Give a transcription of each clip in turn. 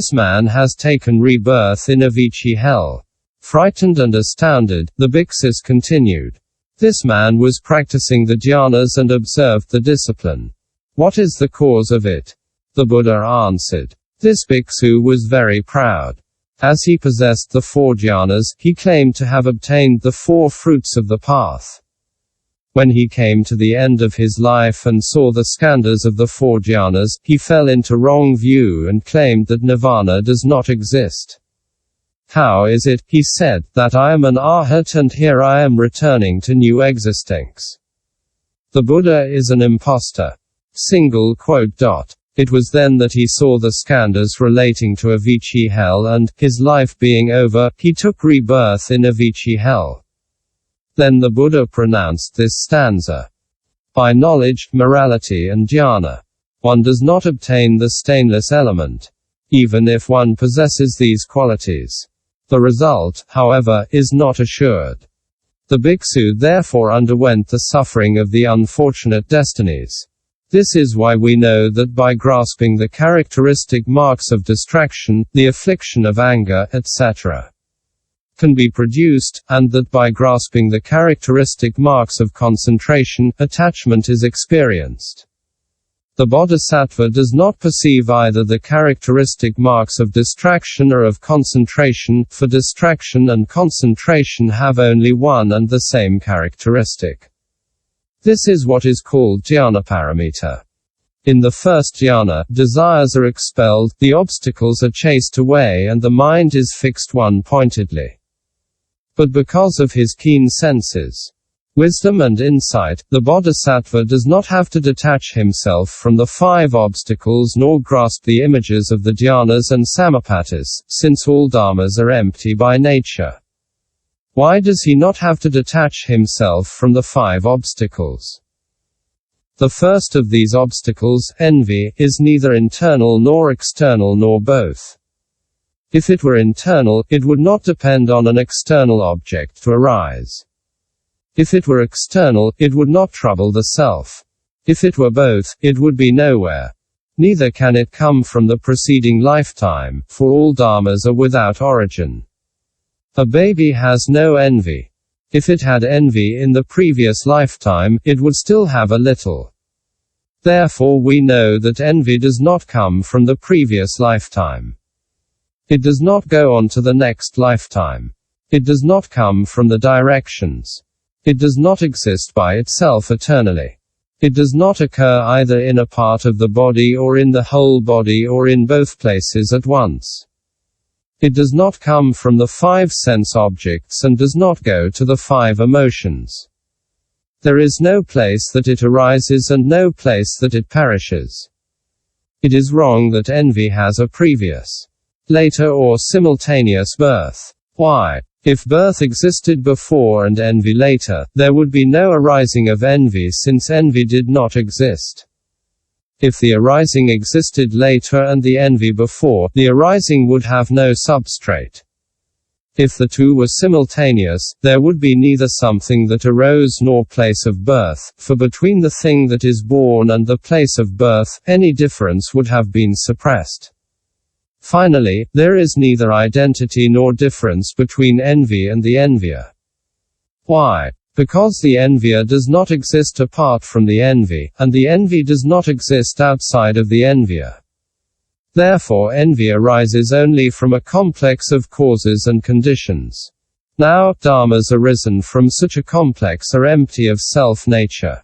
This man has taken rebirth in Avicii hell. Frightened and astounded, the bhiksus continued. This man was practicing the jhanas and observed the discipline. What is the cause of it? The Buddha answered. This bhiksu was very proud. As he possessed the 4 jhanas, he claimed to have obtained the 4 fruits of the path. When he came to the end of his life and saw the skandhas of the 4 jhanas, he fell into wrong view and claimed that nirvana does not exist. How is it, he said, that I am an arhat and here I am returning to new existence? The Buddha is an impostor. It was then that he saw the skandhas relating to Avicii hell and, his life being over, he took rebirth in Avicii hell. Then the Buddha pronounced this stanza. By knowledge, morality and jhana, one does not obtain the stainless element, even if one possesses these qualities. The result, however, is not assured. The bhiksu therefore underwent the suffering of the unfortunate destinies. This is why we know that by grasping the characteristic marks of distraction, the affliction of anger, etc., can be produced, and that by grasping the characteristic marks of concentration, attachment is experienced. The bodhisattva does not perceive either the characteristic marks of distraction or of concentration, for distraction and concentration have only one and the same characteristic. This is what is called jhanaparamita. In the first jhana, desires are expelled, the obstacles are chased away and the mind is fixed one-pointedly. But because of his keen senses, wisdom and insight, the bodhisattva does not have to detach himself from the 5 obstacles nor grasp the images of the jhanas and samapattis, since all dharmas are empty by nature. Why does he not have to detach himself from the 5 obstacles? The first of these obstacles, envy, is neither internal nor external nor both. If it were internal, it would not depend on an external object to arise. If it were external, it would not trouble the self. If it were both, it would be nowhere. Neither can it come from the preceding lifetime, for all dharmas are without origin. A baby has no envy. If it had envy in the previous lifetime, it would still have a little. Therefore we know that envy does not come from the previous lifetime. It does not go on to the next lifetime. It does not come from the directions. It does not exist by itself eternally. It does not occur either in a part of the body or in the whole body or in both places at once. It does not come from the 5 sense objects and does not go to the 5 emotions. There is no place that it arises and no place that it perishes. It is wrong that envy has a previous, later or simultaneous birth. Why? If birth existed before and envy later, there would be no arising of envy since envy did not exist. If the arising existed later and the envy before, the arising would have no substrate. If the two were simultaneous, there would be neither something that arose nor place of birth, for between the thing that is born and the place of birth, any difference would have been suppressed. Finally, there is neither identity nor difference between envy and the envier. Why? Because the envier does not exist apart from the envy, and the envy does not exist outside of the envier. Therefore envy arises only from a complex of causes and conditions. Now, dharmas arisen from such a complex are empty of self-nature.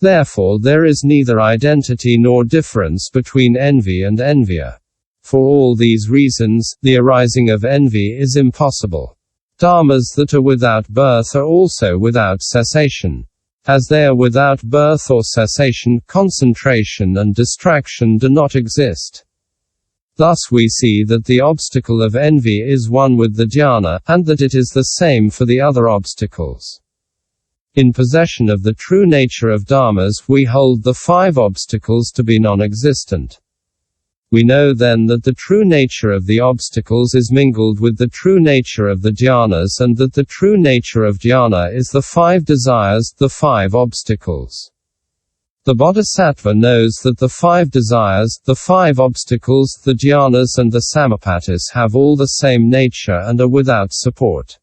Therefore there is neither identity nor difference between envy and envier. For all these reasons, the arising of envy is impossible. Dharmas that are without birth are also without cessation. As they are without birth or cessation, concentration and distraction do not exist. Thus we see that the obstacle of envy is one with the jhana, and that it is the same for the other obstacles. In possession of the true nature of dharmas, we hold the 5 obstacles to be non-existent. We know then that the true nature of the obstacles is mingled with the true nature of the jhanas and that the true nature of jhana is the 5 desires, the 5 obstacles. The bodhisattva knows that the 5 desires, the 5 obstacles, the jhanas and the samapattis have all the same nature and are without support.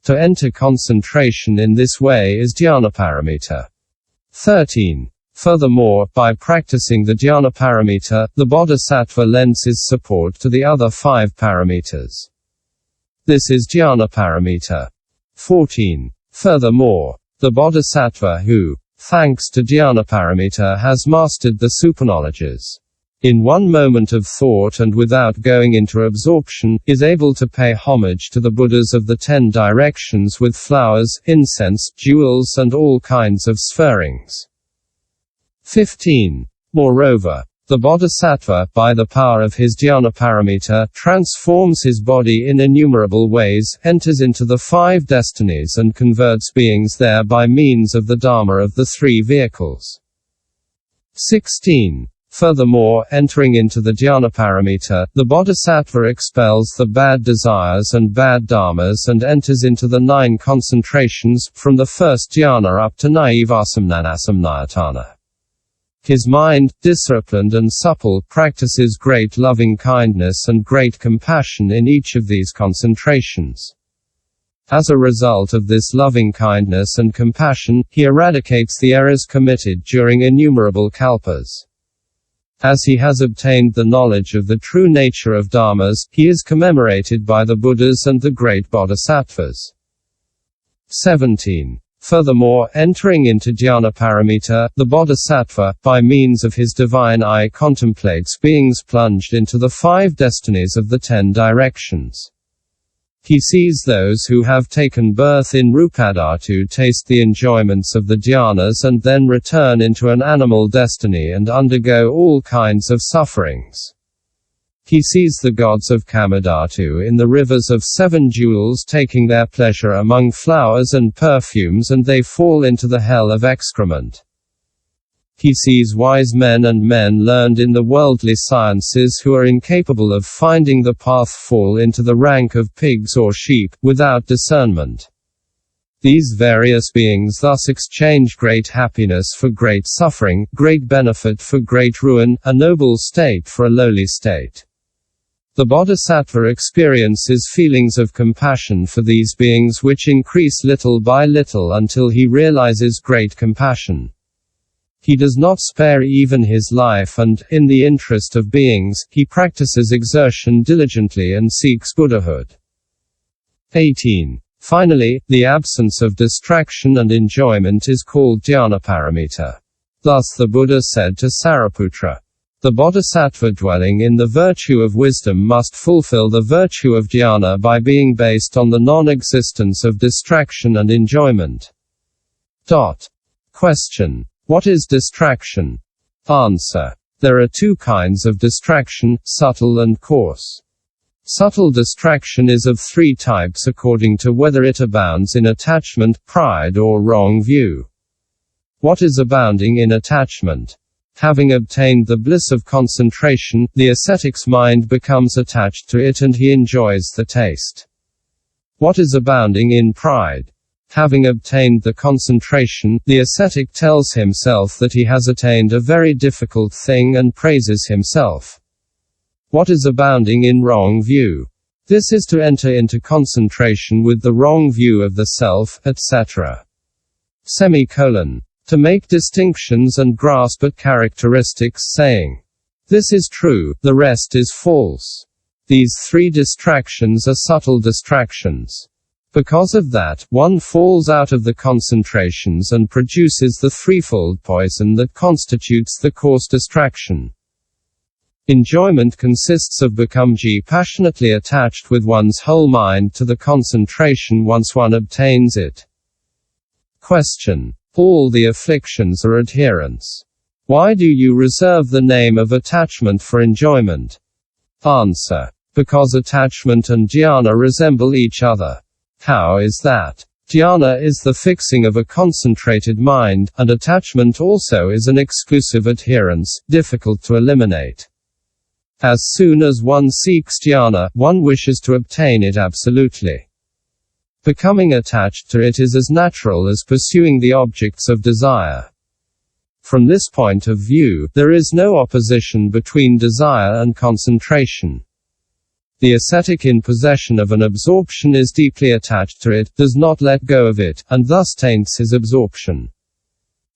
To enter concentration in this way is dhyanaparamita. 13. Furthermore, by practicing the dhyanaparamita, the bodhisattva lends his support to the other 5 paramitas. This is dhyanaparamita. 14. Furthermore, the bodhisattva who, thanks to dhyanaparamita, has mastered the superknowledges, in one moment of thought and without going into absorption, is able to pay homage to the Buddhas of the 10 directions with flowers, incense, jewels and all kinds of spherings. 15. Moreover, the bodhisattva, by the power of his dhyanaparamita, transforms his body in innumerable ways, enters into the 5 destinies and converts beings there by means of the Dharma of the 3 vehicles. 16. Furthermore, entering into the dhyanaparamita, the bodhisattva expels the bad desires and bad dharmas and enters into the 9 concentrations, from the first dhyana up to naivasamnanasamnayatana. His mind, disciplined and supple, practices great loving-kindness and great compassion in each of these concentrations. As a result of this loving-kindness and compassion, he eradicates the errors committed during innumerable kalpas. As he has obtained the knowledge of the true nature of dharmas, he is commemorated by the Buddhas and the great bodhisattvas. 17. Furthermore, entering into dhyanaparamita, the bodhisattva, by means of his divine eye, contemplates beings plunged into the 5 destinies of the 10 directions. He sees those who have taken birth in rupadhatu taste the enjoyments of the dhyanas and then return into an animal destiny and undergo all kinds of sufferings. He sees the gods of Kamadhatu in the rivers of 7 jewels taking their pleasure among flowers and perfumes, and they fall into the hell of excrement. He sees wise men and men learned in the worldly sciences who are incapable of finding the path fall into the rank of pigs or sheep, without discernment. These various beings thus exchange great happiness for great suffering, great benefit for great ruin, a noble state for a lowly state. The bodhisattva experiences feelings of compassion for these beings which increase little by little until he realizes great compassion. He does not spare even his life and, in the interest of beings, he practices exertion diligently and seeks Buddhahood. 18. Finally, the absence of distraction and enjoyment is called dhyanaparamita. Thus the Buddha said to Sariputra, the bodhisattva dwelling in the virtue of wisdom must fulfill the virtue of dhyana by being based on the non-existence of distraction and enjoyment. Question. What is distraction? Answer. There are 2 kinds of distraction, subtle and coarse. Subtle distraction is of 3 types according to whether it abounds in attachment, pride or wrong view. What is abounding in attachment? Having obtained the bliss of concentration, the ascetic's mind becomes attached to it and he enjoys the taste. What is abounding in pride? Having obtained the concentration, the ascetic tells himself that he has attained a very difficult thing and praises himself. What is abounding in wrong view? This is to enter into concentration with the wrong view of the self, etc. To make distinctions and grasp at characteristics, saying, "This is true, the rest is false." These 3 distractions are subtle distractions. Because of that, one falls out of the concentrations and produces the threefold poison that constitutes the coarse distraction. Enjoyment consists of becoming passionately attached with one's whole mind to the concentration once one obtains it. Question. All the afflictions are adherents. Why do you reserve the name of attachment for enjoyment? Answer. Because attachment and jhana resemble each other. How is that? Jhana is the fixing of a concentrated mind, and attachment also is an exclusive adherence, difficult to eliminate. As soon as one seeks jhana, one wishes to obtain it absolutely. Becoming attached to it is as natural as pursuing the objects of desire. From this point of view, there is no opposition between desire and concentration. The ascetic in possession of an absorption is deeply attached to it, does not let go of it, and thus taints his absorption.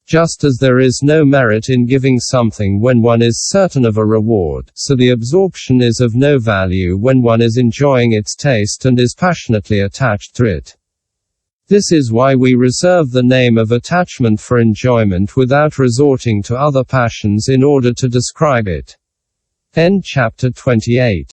Just as there is no merit in giving something when one is certain of a reward, so the absorption is of no value when one is enjoying its taste and is passionately attached to it. This is why we reserve the name of attachment for enjoyment without resorting to other passions in order to describe it. End chapter 28.